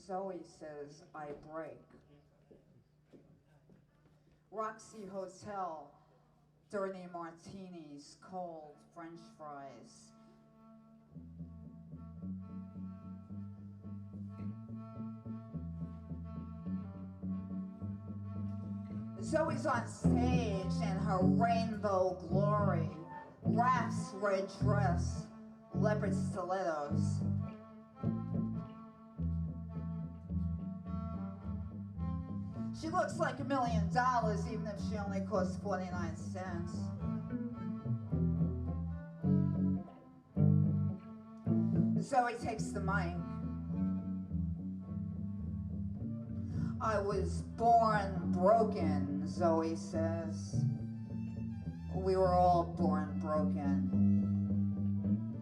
Zoe says, I break. Roxy Hotel, dirty martinis, cold French fries. Zoe's on stage in her rainbow glory, Raph's red dress, leopard stilettos. She looks like $1 million even if she only costs 49 cents. Zoe takes the mic. I was born broken, Zoe says. We were all born broken.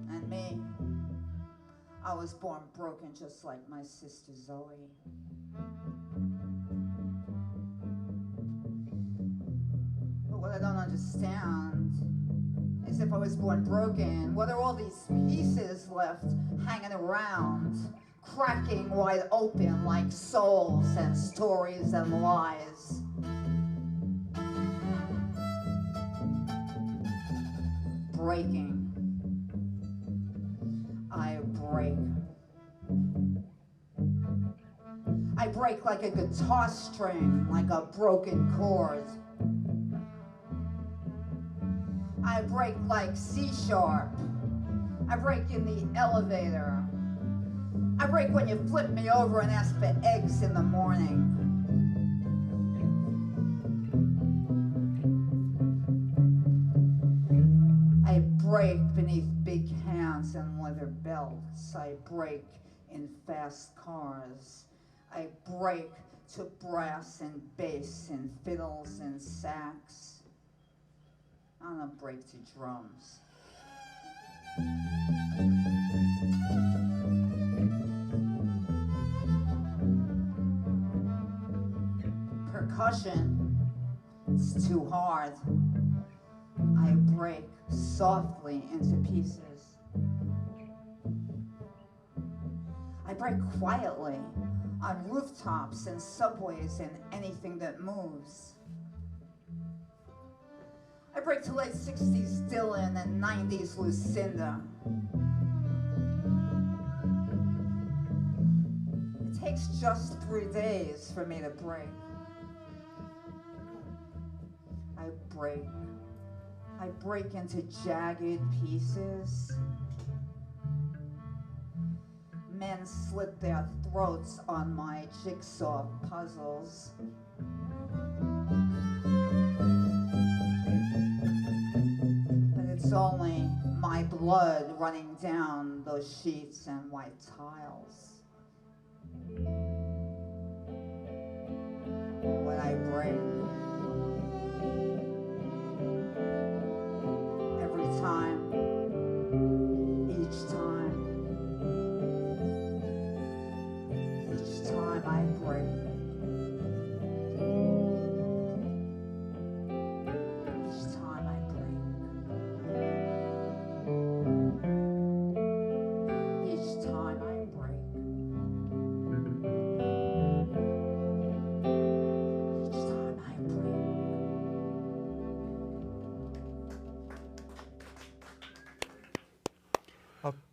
And me, I was born broken just like my sister Zoe. But what I don't understand is if I was born broken, what are all these pieces left hanging around? Cracking wide open like souls and stories and lies. Breaking. I break. I break like a guitar string, like a broken chord. I break like C sharp. I break in the elevator. I break when you flip me over and ask for eggs in the morning. I break beneath big hands and leather belts. I break in fast cars. I break to brass and bass and fiddles and sax. I don't break to drums. Percussion, it's too hard. I break softly into pieces. I break quietly on rooftops and subways and anything that moves. I break to late 60s Dylan and 90s Lucinda. It takes just 3 days for me to break. I break. I break into jagged pieces. Men slit their throats on my jigsaw puzzles. But it's only my blood running down those sheets and white tiles. When I break, every time, each time I break, each time I break, each time I break, each time I break.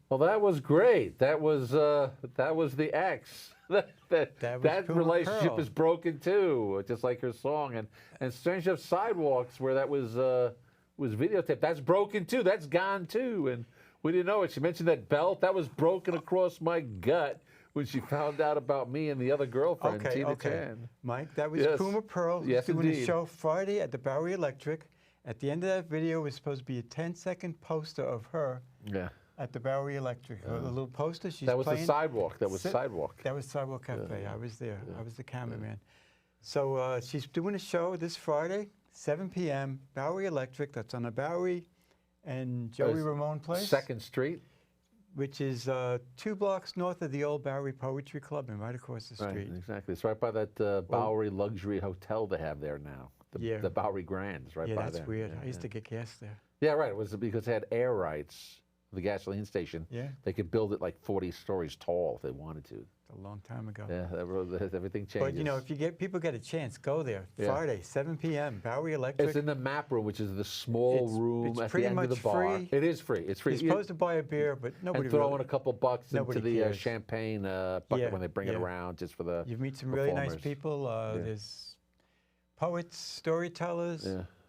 Well, that was great. That was the ex. that Puma relationship Pearl. is broken too, just like her song. And Strange Enough Sidewalks, where that was videotaped, that's broken too. That's gone too. And we didn't know it. She mentioned that belt. That was broken across my gut when she found out about me and the other girlfriend, Tina Chan. Mike, that was Yes. Puma Pearl. Yes, doing indeed. a show Friday at the Bowery Electric. At the end of that video was supposed to be a 10-second poster of her Yeah. at the Bowery Electric. A little poster. She's That was the playing. sidewalk. That was sidewalk. That was Sidewalk Cafe. Yeah. I was there. Yeah. I was the cameraman. So she's doing a show this Friday, 7 p.m., Bowery Electric. That's on the Bowery and Joey Ramone Place. 2nd Street. Which is 2 blocks north of the old Bowery Poetry Club and right across the street. Right, exactly. It's right by that Bowery luxury hotel they have there now. The Bowery Grand's right by there. Yeah, that's weird. Yeah, I used to get gas there. Yeah, right. It was because they had air rights, the gasoline station. Yeah. They could build it like 40 stories tall if they wanted to. a long time ago. Yeah, everything changes. But you know, if people get a chance, go there. Yeah. Friday, 7 p.m. Bowery Electric. It's in the map room, which is the small room it's at pretty the end of the much bar. free. It is free. It's free. You're supposed to buy a beer, but nobody and throw really. in a couple bucks into nobody the cares. champagne bucket when they bring it around, just for the You meet some really nice performers. people. There's poets, storytellers,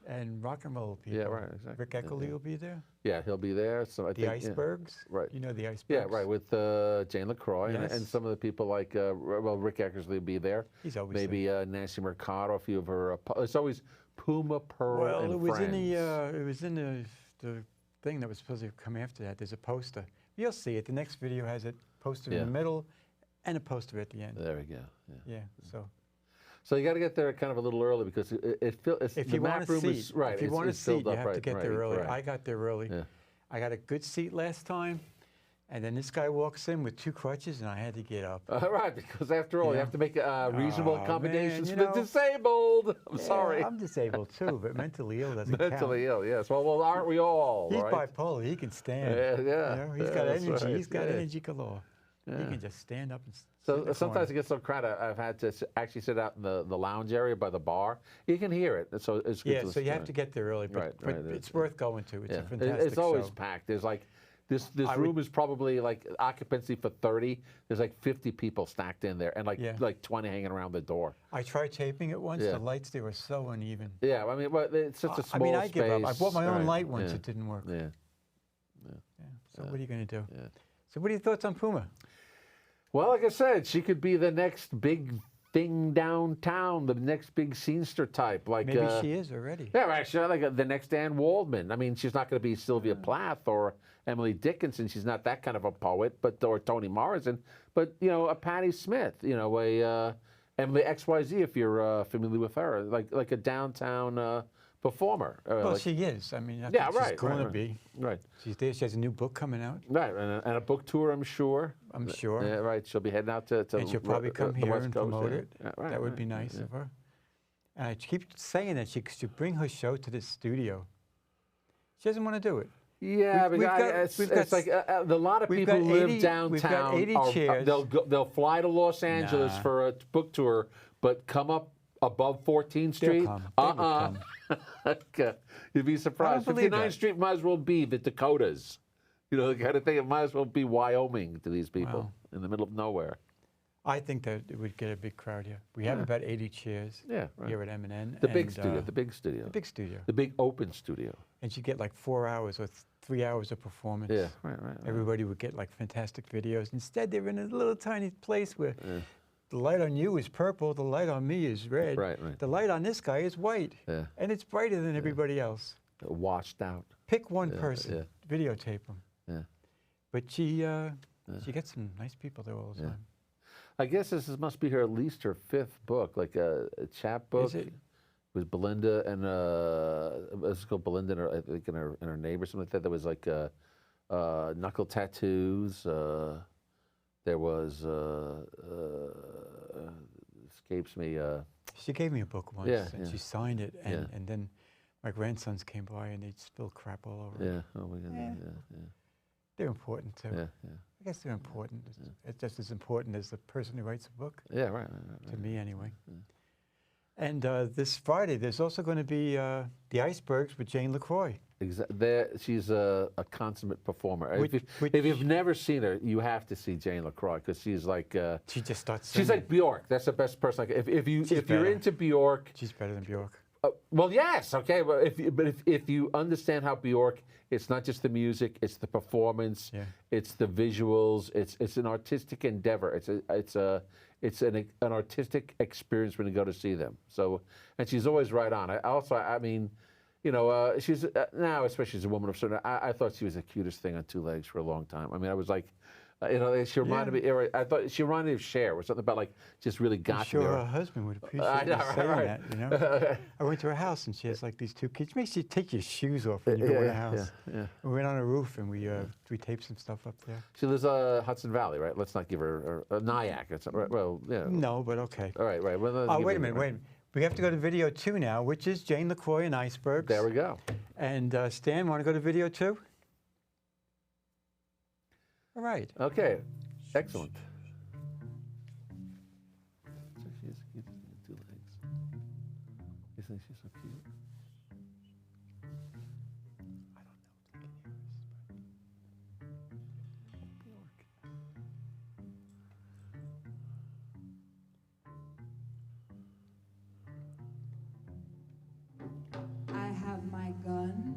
and rock and roll people. Yeah, right, exactly. Rick Eckerly will be there. Yeah, he'll be there. So I The think, Icebergs. right. You know the Icebergs. Yeah, right, with Jane LaCroix and some of the people like, well, Rick Eckersley will be there. He's always maybe Nancy Mercado, a few of her. It's always Puma, Pearl, Well, and it was Friends. in the thing that was supposed to come after that. There's a poster. You'll see it. The next video has it posted in the middle and a poster at the end. There we go. Yeah. So you got to get there kind of a little early because it feels. if you want a seat, right, if you want a seat, you have to get there early. Right. I got there early. Yeah. I got a good seat last time, and then this guy walks in with 2 crutches, and I had to get up. Right, because after all, you have to make reasonable accommodations man, for the disabled. I'm Yeah, sorry. I'm disabled too, but mentally ill doesn't Mentally count. ill, yes. Well, aren't we all? He's right? bipolar. He can stand. Yeah. You know, he's got that's energy. right, He's got yeah. energy galore. He Yeah. can just stand up and. So sometimes it gets so crowded. I've had to actually sit out in the lounge area by the bar. You can hear it, so it's good. Yeah, to so you have listen to get there early, but Right, it's worth going to. It's a Yeah. fantastic It's always show. packed. There's like this room is probably like occupancy for 30. There's like 50 people stacked in there, and like 20 hanging around the door. I tried taping it once. Yeah. The lights there were so uneven. Yeah, I mean, but it's such a small I give up. I bought my own Right, light once. yeah. It didn't work. Yeah. So what are you going to do? Yeah. So what are your thoughts on Puma? Well, like I said, she could be the next big thing downtown, the next big scenester type. Like Maybe she is already. Yeah, actually, like the next Anne Waldman. I mean, she's not going to be Sylvia Plath or Emily Dickinson. She's not that kind of a poet, or Toni Morrison. But you know, a Patti Smith. You know, a Emily XYZ, if you're familiar with her, like a downtown performer. Well, she is. I mean, Yeah, she's right, going to right. be. Right. She's there. She has a new book coming out. Right, and a book tour, I'm sure. I'm sure. Yeah, right. She'll be heading out to And she'll probably come the here West and Coast, promote yeah. it. Yeah, right, That would right, be nice yeah. of her. And I keep saying that she should bring her show to this studio. She doesn't want to do it. Yeah, We've because it's like a lot of we've people got who live 80 downtown. we've got 80 chairs. They'll fly to Los Angeles Nah. for a book tour, but come up above 14th Street. come. They would come. Okay. You'd be surprised. I don't believe 59th that. Street might as well be the Dakotas. You know, the kind of thing. It might as well be Wyoming to these people Wow. in the middle of nowhere. I think that it would get a big crowd here. We have about 80 chairs Yeah, right. here at M&N. The big studio. The big studio. The big studio. The big open studio. And you get like 4 hours or 3 hours of performance. Yeah, right. Everybody would get like fantastic videos. Instead, they're in a little tiny place where the light on you is purple, the light on me is red. Right. The light on this guy is white. Yeah. And it's brighter than everybody else. Washed out. Pick one person, videotape them. Yeah. But she gets some nice people there all the time. I guess this must be her at least her 5th book, like a chap book. Is it? With Belinda and let's go Belinda and I think and her neighbor, something like that. There was like knuckle tattoos. There was escapes me. She gave me a book once, Yeah, and yeah. she signed it, and, Yeah. and then my grandsons came by, and they'd spill crap all over it. Yeah. Oh my God. Yeah. They're important, too. Yeah. I guess they're important. It's just as important as the person who writes a book, Yeah. Right. to me anyway. And this Friday, there's also going to be the Icebergs with Jane LaCroix. She's a consummate performer. Which- if you've never seen her, you have to see Jane LaCroix because she's like She just starts she's singing. like Bjork. That's the best person. If you're better. into Bjork, She's better than Bjork. well, yes, okay. But if you understand how Bjork, it's not just the music, it's the performance, Yeah. it's the visuals, it's an artistic endeavor. It's an artistic experience when you go to see them. So, and she's always right on. I mean, you know, she's now, especially as a woman of certain. I thought she was the cutest thing on 2 legs for a long time. I mean, I was like. You know, she reminded me. I thought she reminded me of Cher, or something about like just really got I'm sure to me. her husband would appreciate I know, you saying right. that, you know? I went to her house, and she has like these 2 kids. She makes you take your shoes off when you go in the house. Yeah. We went on a roof, and we taped some stuff up there. She lives Hudson Valley, right? Let's not give her Nyack. Or something, right? Well, yeah. No, but okay. All right. Well, let's Oh, give wait her- a minute. We have to go to video 2 now, which is Jane LaCroix and Icebergs. There we go. And Stan, want to go to video 2? All right. Okay. Excellent. Isn't she so cute? I have my gun,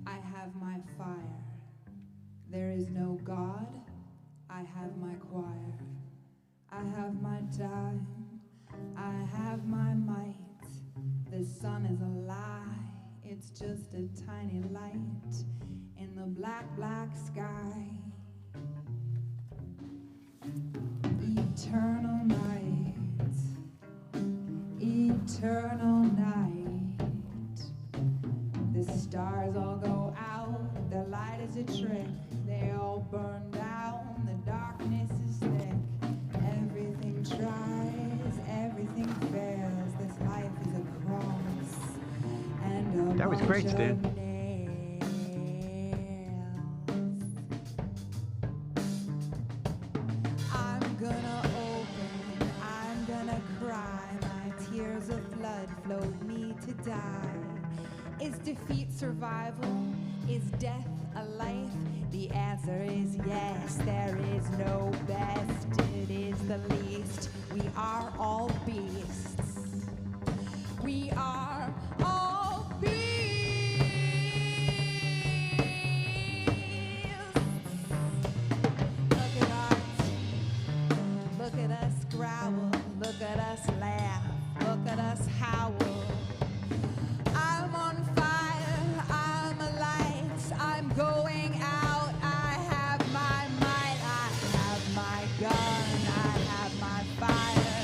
I have my fire. There is no God, I have my choir. I have my time, I have my might. The sun is a lie, it's just a tiny light in the black, black sky. Eternal night, eternal night. The stars all go out, the light is a trick. They all burn down, the darkness is thick. Everything tries, everything fails. This life is a cross and a That was bunch great, Stan. of nails. I'm gonna open, I'm gonna cry. My tears of blood float me to die. Is defeat survival? Is death a life? The answer is yes, there is no best. It is the least. We are all beasts. We are all beasts. Look at us growl. Look at us laugh. Look at us howl. I'm on fire, I'm a light, I'm going out, I have my might, I have my gun, I have my fire,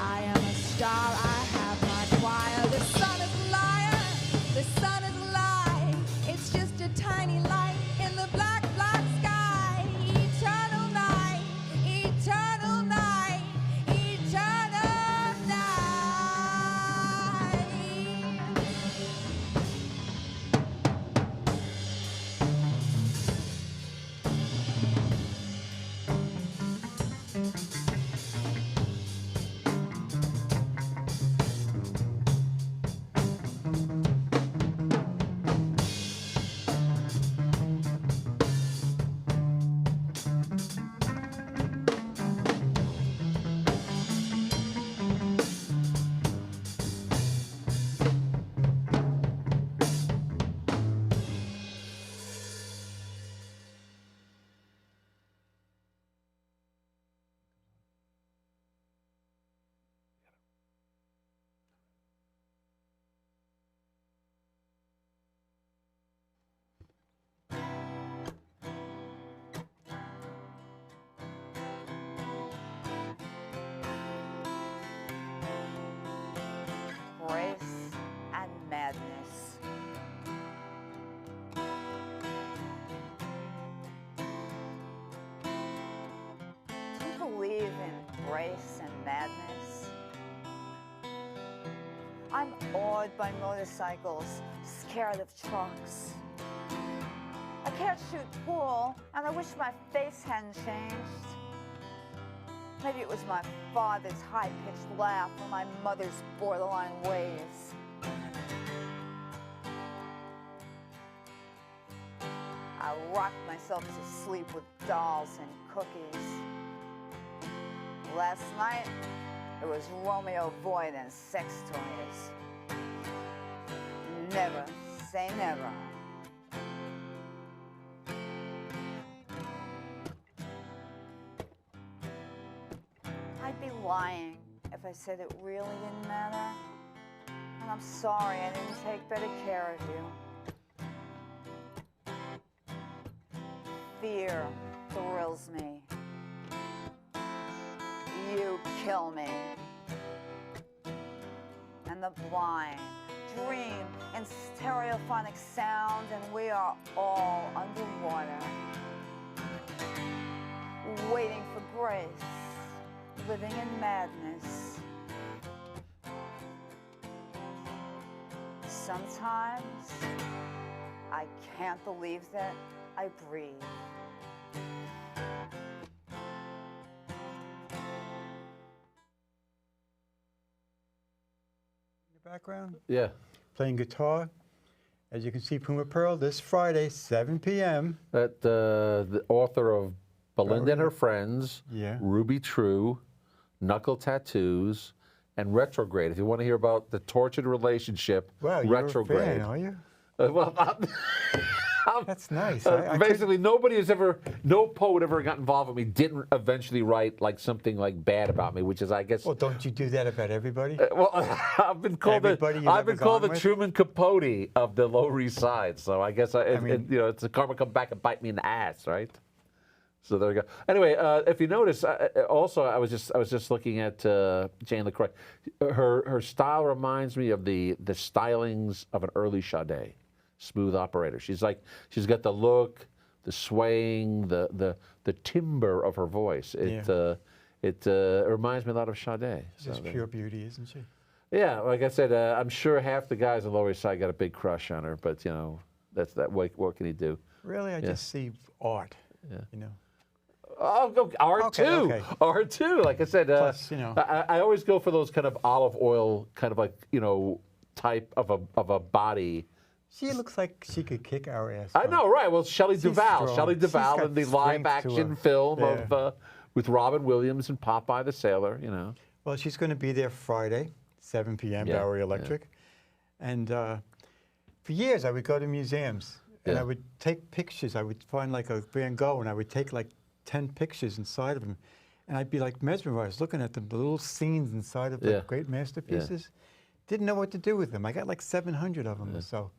I am a star, I have my choir. The sun is a liar, the sun is a lie, it's just a tiny light in the black, black sky. Eternal night, eternal night, eternal night. Grace and madness. Do you believe in grace and madness? I'm awed by motorcycles, scared of trucks. I can't shoot pool, and I wish my face hadn't changed. Maybe it was my father's high-pitched laugh or my mother's borderline ways. I rocked myself to sleep with dolls and cookies. Last night, it was Romeo Void and sex toys. Never say never. I'd be lying if I said it really didn't matter. And I'm sorry I didn't take better care of you. Fear thrills me. You kill me. And the blind dream in stereophonic sound, and we are all underwater, waiting for grace, living in madness. Sometimes I can't believe that I breathe. background, Yeah. playing guitar. As you can see, Puma Pearl this Friday, 7 p.m. That the author of Belinda and Her Friends, Yeah. Ruby True, Knuckle Tattoos, and Retrograde. If you want to hear about the tortured relationship, Wow, you're Retrograde. a fan, are you? Well, That's nice. basically, nobody has ever, no poet ever got involved with me didn't eventually write like something like bad about me, which is, I guess. Well, don't you do that about everybody? Well, I've been called Everybody you've ever the gone with? Truman Capote of the Lower East Side. So I guess mean- it's a karma come back and bite me in the ass, right? So there we go. Anyway, if you notice, also I was just looking at Jane LaCroix. Her style reminds me of the stylings of an early Sade, smooth operator. She's got the look, the swaying, the timbre of her voice. It reminds me a lot of Sade. She's pure beauty, isn't she? Yeah, like I said, I'm sure half the guys on the Lower East Side got a big crush on her, but that's that. What can you do? Really, I just see art. Yeah. You know. Oh, R2, Okay. R2. Like I said, Plus, I always go for those kind of olive oil, kind of like type of a body. She looks like she could kick our ass. I know, right? Well, Shelley She's Duvall, strong. Shelley She's Duvall got in the strength to live-action her. film Yeah. of with Robin Williams and Popeye the Sailor. Well, she's going to be there Friday, 7 p.m. Yeah, Bowery Electric. And for years, I would go to museums and Yeah. I would take pictures. I would find like a Van Gogh and I would take like 10 pictures inside of him. And I'd be like mesmerized looking at them, the little scenes inside of the Yeah. great masterpieces. Didn't know what to do with them. I got like 700 of them or so.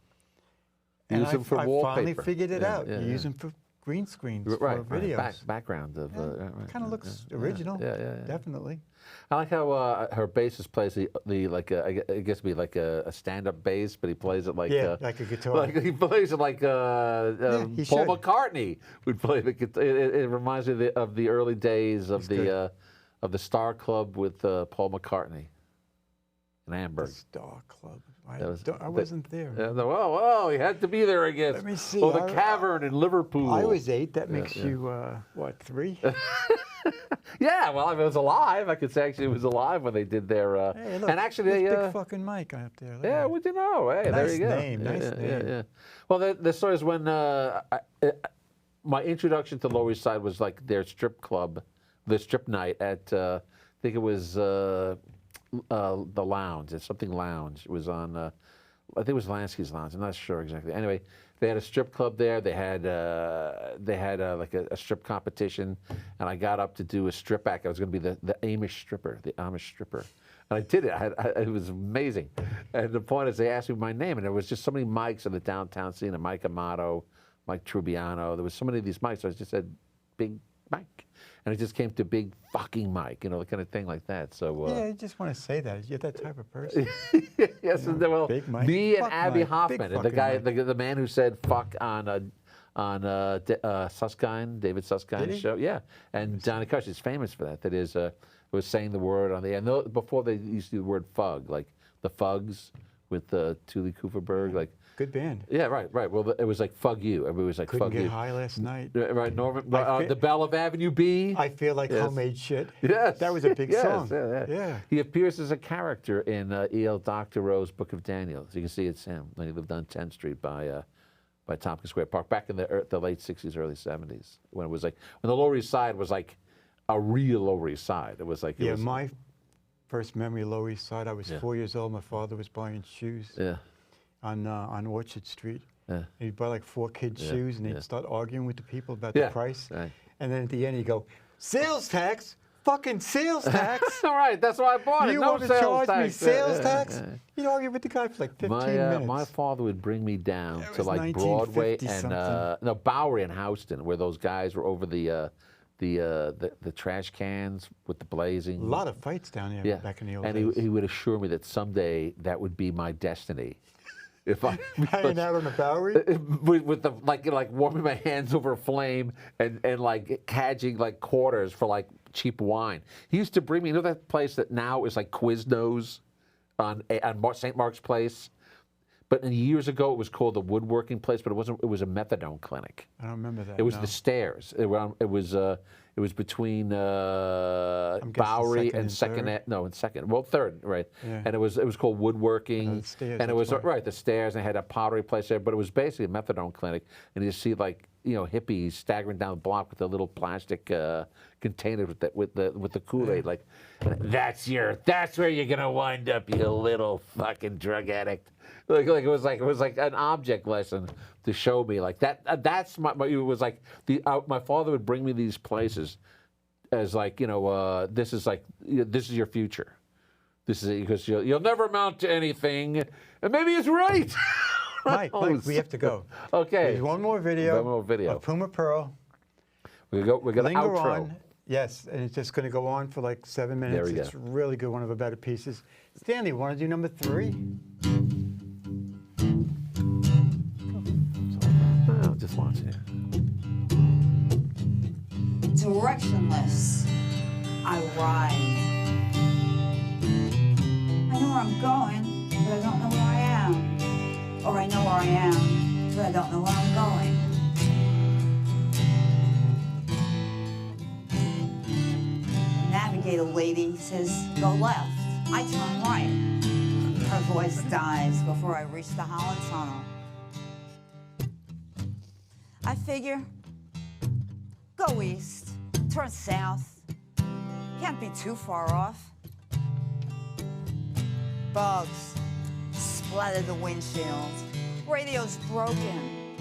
Use And them for I finally wallpaper. figured it Yeah, out. yeah, You yeah. use them for green screens, Right, for videos. background of. Kind of looks yeah, original. yeah. Definitely. I like how her bassist plays the like I guess it'd be like a stand-up bass, but he plays it like like a guitar. like he plays it like he Paul should. McCartney would play the guitar. It reminds me of the early days of He's of the Star Club with Paul McCartney in The Hamburg. Star Club. That I wasn't there. Well, he had to be there, I guess. Let me see. Oh, the Cavern in Liverpool. I was 8. That makes yeah. you, what, 3? Yeah, well, if it was alive, I could say actually it was alive when they did their. Hey, look, and actually, this they. big fucking mic up there. Look Yeah, at what do you know? Hey, there Nice you go. name, nice name. Yeah. Well, the story is when my introduction to Lower East Side was like their strip club, the strip night at I think it was the Lounge. It's something Lounge. It was on. I think it was Lansky's Lounge. I'm not sure exactly. Anyway, they had a strip club there. They had like a strip competition, and I got up to do a strip act. I was going to be the Amish stripper, and I did it. It was amazing. And the point is, they asked me my name, and there was just so many mics in the downtown scene. And Mike Amato, Mike Trubiano. There was so many of these mics. So I just said, "Big Mike," and it just came to "Big fucking Mike," the kind of thing like that. So. Yeah, I just want to say that. You're that type of person. Yes, well, Big Mike. me and Fuck Abby Mike. Hoffman, Big and the fucking guy, Mike. the man who said "fuck" on Susskind, David Did Susskind's he? show. Yeah, and Johnny Cush is famous for that. That is, was saying the word on the end. Before they used to do the word "fug," like the Fugs with Tuli Kuferberg, like. Good band. Yeah, right. Well, it was like "fuck you." Everybody was like Couldn't "fuck get you." high last night. Right, Norman, I fe- the Belle of Avenue B. I feel like Yes. homemade shit. Yes. That was a big Yes, song. Yeah. He appears as a character in E.L. Doctorow's Book of Daniel. So you can see it's him. When he lived on 10th Street by Tompkins Square Park back in the late 60s, early 70s. When it was like, when the Lower East Side was like a real Lower East Side. It was like, Yeah, my first memory of Lower East Side, I was Yeah. 4 years old. My father was buying shoes Yeah. on Orchard Street. Yeah. He'd buy like 4 kids' Yeah, shoes, and he'd yeah. start arguing with the people about Yeah, the price. right. And then at the end, he'd go, "Sales tax, fucking sales tax. All right, that's why I bought it. You No want to sales charge me tax. sales Yeah, tax?" yeah. You'd argue with the guy for like 15 minutes. My father would bring me down It to was like Broadway 1950 and something. Bowery and Houston, where those guys were over the trash cans with the blazing. A lot of fights down there Yeah, back in the old and days. he would assure me that someday that would be my destiny. If I Hanging out on the Bowery? with the like warming my hands over a flame and like cadging like quarters for like cheap wine. He used to bring me, that place that now is like Quiznos on St. Mark's Place, but years ago it was called the Woodworking Place, but it wasn't. It was a methadone clinic. I don't remember that. It was no. the stairs. It It was between guessing Bowery second and and second. third. No, and second. Well, third, right? Yeah. And it was called Woodworking. the stairs, and it was that's why. right the stairs, and it had a pottery place there. But it was basically a methadone clinic, and you see like hippies staggering down the block with the little plastic containers with the Kool-Aid. Like, that's where you're gonna wind up, you little fucking drug addict. Like it was like an object lesson to show me like that. That's it was like my father would bring me these places as like this is like this is your future. This is because you'll never amount to anything, and maybe he's right. Mike, we have to go. Okay. There's one more video. One more video. Of Puma Pearl. We're gonna Linger outro. on. Yes, and it's just going to go on for like 7 minutes. There we go. It's really good, one of the better pieces. Stanley, want to do number 3? Oh, just watch it. Directionless, I ride. I know where I'm going, but I don't know where I am. Or I know where I am, but I don't know where I'm going. Navigator lady says, go left. I turn right. Her voice dies before I reach the Holland Tunnel. I figure, go east, turn south. Can't be too far off. Bugs splattered the windshield. Radio's broken.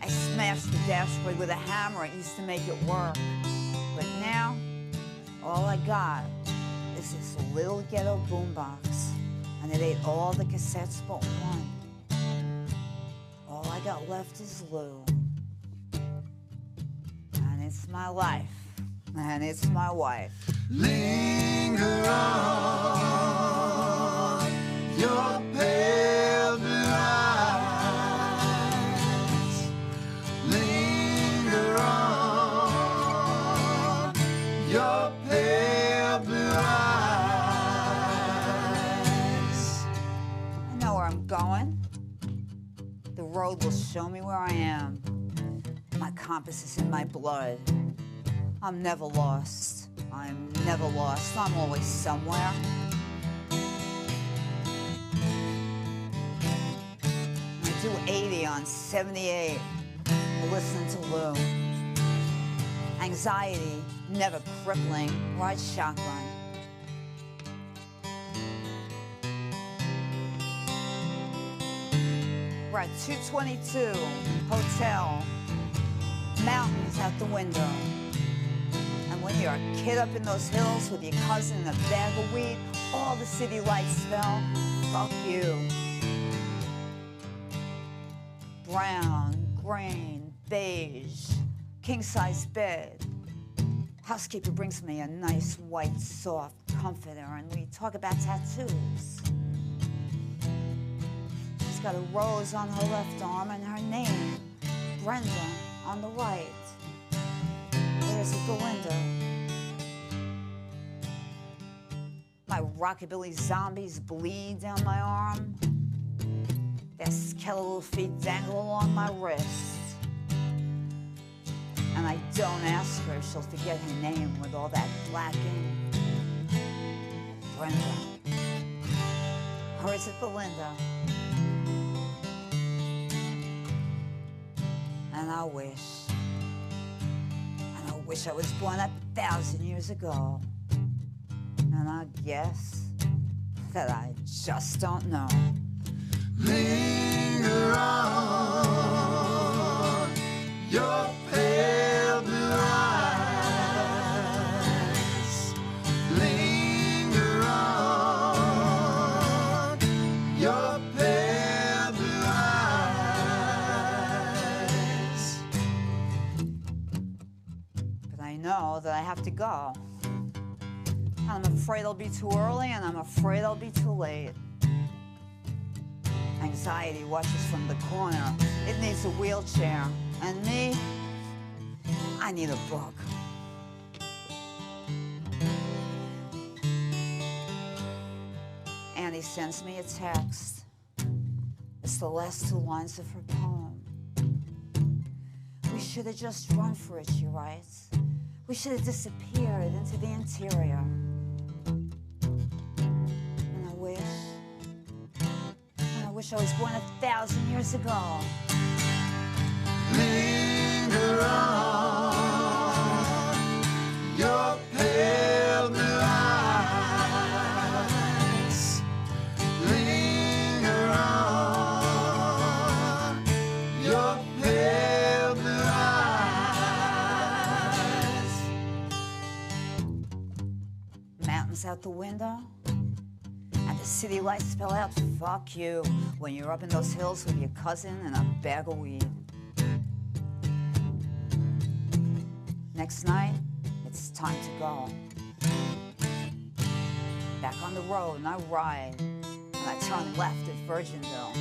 I smashed the dashboard with a hammer. It used to make it work. But now, all I got is this little ghetto boombox, and it ate all the cassettes but one. All I got left is Lou. And it's my life, and it's my wife. Linger on, your pale blue eyes. Linger on, your pale blue eyes. I know where I'm going. The road will show me where I am. My compass is in my blood. I'm never lost. I'm never lost. I'm always somewhere. I do 80 on 78. Listen to Lou. Anxiety, never crippling. Ride shotgun. We're at 222 Hotel. Mountains out the window. And when you're a kid up in those hills with your cousin and a bag of weed, all the city lights fell. Fuck you. Brown, green, beige, king-size bed. Housekeeper brings me a nice, white, soft comforter, and we talk about tattoos. She's got a rose on her left arm and her name, Brenda, on the right. There's Belinda. My rockabilly zombies bleed down my arm. Their skeletal feet dangle along my wrist. And I don't ask her, she'll forget her name with all that black ink. Brenda. Or is it Belinda? And I wish I was born 1,000 years ago. And I guess that I just don't know. Linger on, your pale blue eyes. Linger on, your pale blue eyes. But I know that I have to go. I'm afraid I'll be too early, and I'm afraid I'll be too late. Anxiety watches from the corner. It needs a wheelchair. And me, I need a book. Annie sends me a text. It's the last 2 lines of her poem. We should have just run for it, she writes. We should have disappeared into the interior. And I wish I was born 1,000 years ago. Linger on, your pale blue eyes. Linger on, your pale blue eyes. Mountains out the window, and the city lights spell out fuck you when you're up in those hills with your cousin and a bag of weed. Next night, it's time to go. Back on the road, and I ride, and I turn left at Virginville.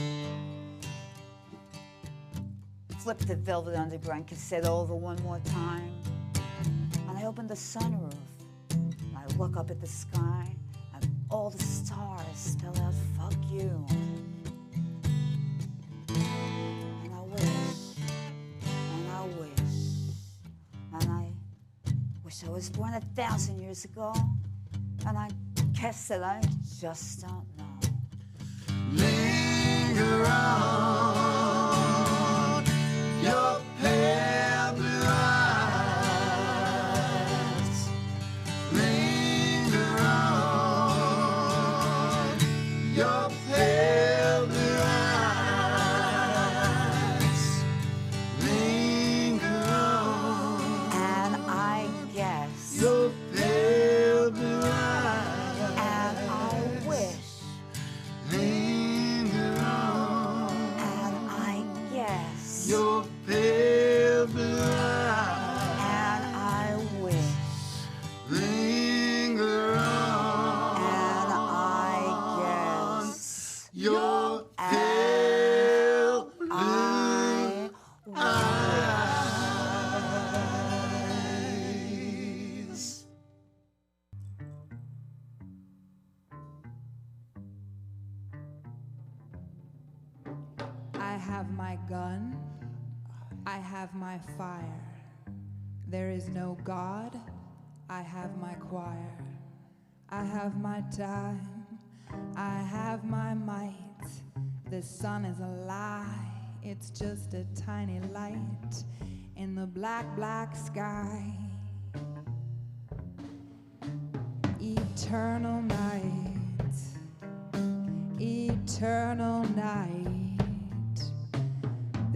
Flip the Velvet Underground cassette over one more time, and I open the sunroof, and I look up at the sky, and all the stars spell out fuck you. And I wish, and I wish, and I wish I was born 1,000 years ago, and I guess that I just don't know. Linger on, your pale blue eyes. Linger on, your pale blue eyes. Linger on, And I guess, your pale blue eyes. and I wish, Linger on, and I guess, your pale blue eyes. and I wish, Linger on, and I guess, your pale blue I eyes. I have my gun, I have my fire. There is no God, I have my choir. I have my time, I have my might. The sun is a lie, it's just a tiny light in the black, black sky. Eternal night, eternal night.